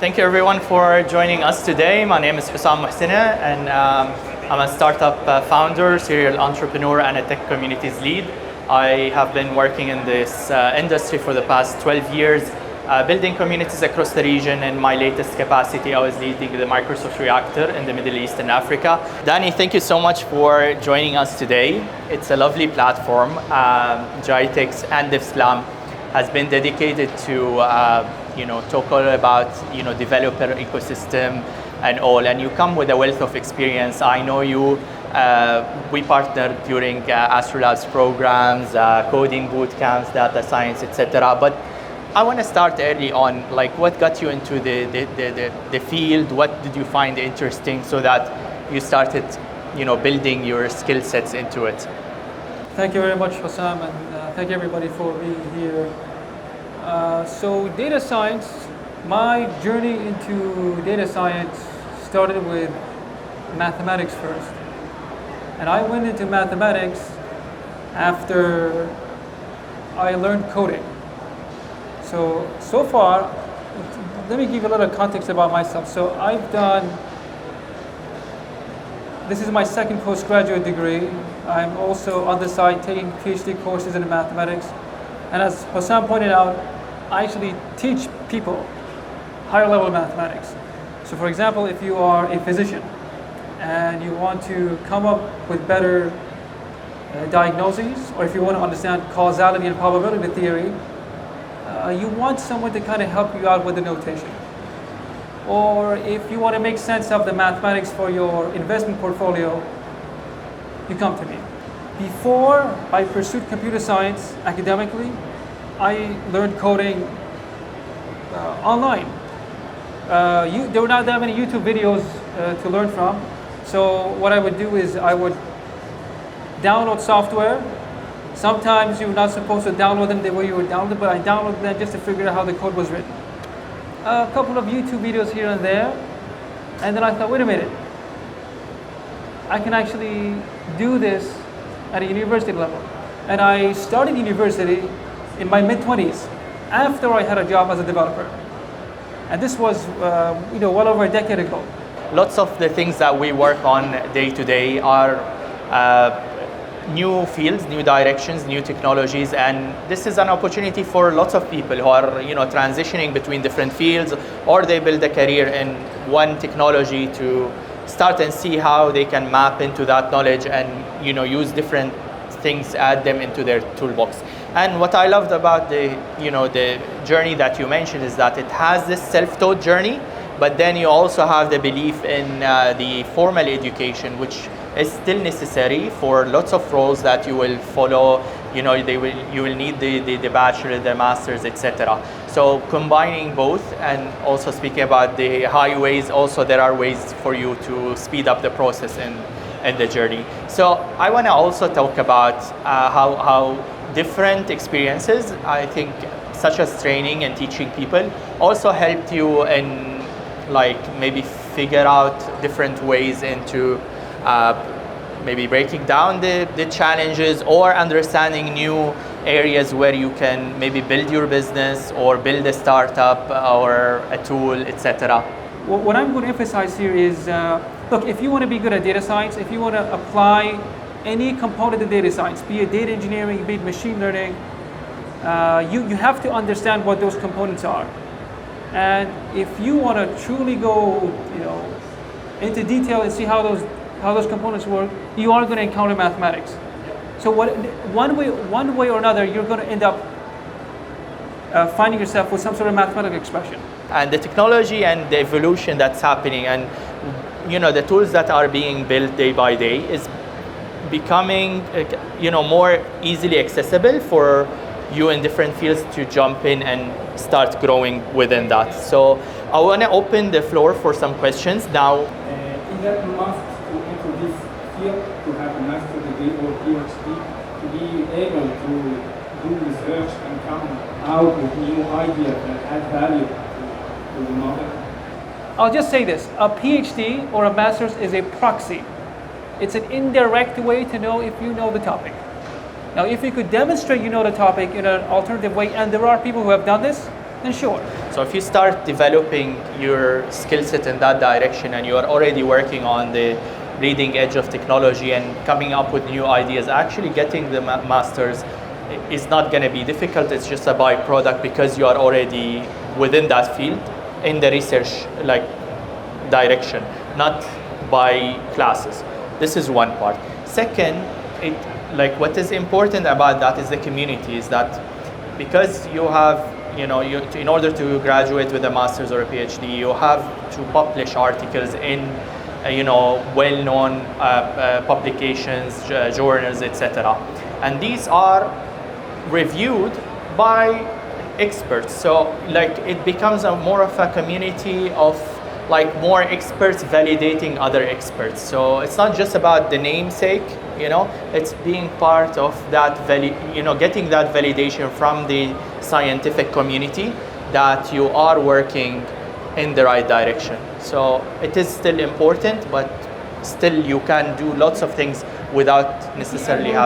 Thank you everyone for joining us today. My name is Hussam Mohsina and I'm a startup founder, serial entrepreneur and a tech communities lead. I have been working in this industry for the past 12 years, building communities across the region. In my latest capacity, I was leading the Microsoft Reactor in the Middle East and Africa. Dany, thank you so much for joining us today. It's a lovely platform. GITEX and DevSlam has been dedicated to talk all about developer ecosystem and all, and you come with a wealth of experience. I know you. We partnered during Astrolab's programs, coding boot camps, data science, etc. But I want to start early on. Like, what got you into the field? What did you find interesting so that you started, building your skill sets into it? Thank you very much, Hussam, and thank you everybody for being here. So data science, my journey into data science started with mathematics first. And I went into mathematics after I learned coding. So far, let me give you a little context about myself. So this is my second postgraduate degree. I'm also on the side taking PhD courses in mathematics. And as Hussam pointed out, I actually teach people higher level mathematics. So for example, if you are a physician and you want to come up with better diagnoses, or if you want to understand causality and probability theory, you want someone to kind of help you out with the notation. Or if you want to make sense of the mathematics for your investment portfolio, you come to me. Before I pursued computer science academically, I learned coding online. There were not that many YouTube videos to learn from. So what I would do is I would download software. Sometimes you're not supposed to download them the way you would download them, but I downloaded them just to figure out how the code was written. A couple of YouTube videos here and there, and then I thought, wait a minute, I can actually do this at a university level. And I started university in my mid-20s after I had a job as a developer. And this was well over a decade ago. Lots of the things that we work on day to day are new fields, new directions, new technologies, and this is an opportunity for lots of people who are transitioning between different fields, or they build a career in one technology to start and see how they can map into that knowledge and use different things, add them into their toolbox. And what I loved about the journey that you mentioned is that it has this self-taught journey, but then you also have the belief in the formal education, which is still necessary for lots of roles that you will follow. You will need the bachelor, the masters, etc. So combining both, and also speaking about the highways, also there are ways for you to speed up the process in the journey. So I want to also talk about how different experiences, I think, such as training and teaching people, also helped you in maybe figure out different ways into maybe breaking down the challenges, or understanding new areas where you can maybe build your business or build a startup or a tool, etc. What I'm going to emphasize here is, look, if you want to be good at data science, if you want to apply any component of data science, be it data engineering, be it machine learning, you have to understand what those components are. And if you want to truly go into detail and see how those components work, you are going to encounter mathematics. So one way or another, you're going to end up finding yourself with some sort of mathematical expression. And the technology and the evolution that's happening, and the tools that are being built day by day is becoming more easily accessible for you in different fields to jump in and start growing within that. So I want to open the floor for some questions now. Is that must to enter this field to have a master degree or PhD to be able to do research and come out with new ideas that add value to the model? I'll just say this, a PhD or a master's is a proxy. It's an indirect way to know if you know the topic. Now, if you could demonstrate you know the topic in an alternative way, and there are people who have done this, then sure. So if you start developing your skill set in that direction and you are already working on the leading edge of technology and coming up with new ideas, actually getting the masters is not going to be difficult. It's just a byproduct because you are already within that field in the research direction, not by classes. This is one part. Second, what is important about that is the community, is that because you have, in order to graduate with a master's or a PhD, you have to publish articles in, well-known publications, journals, etc. And these are reviewed by experts. So it becomes more of a community of more experts validating other experts. So it's not just about the namesake, it's being part of that getting that validation from the scientific community that you are working in the right direction. So it is still important, but still you can do lots of things without necessarily having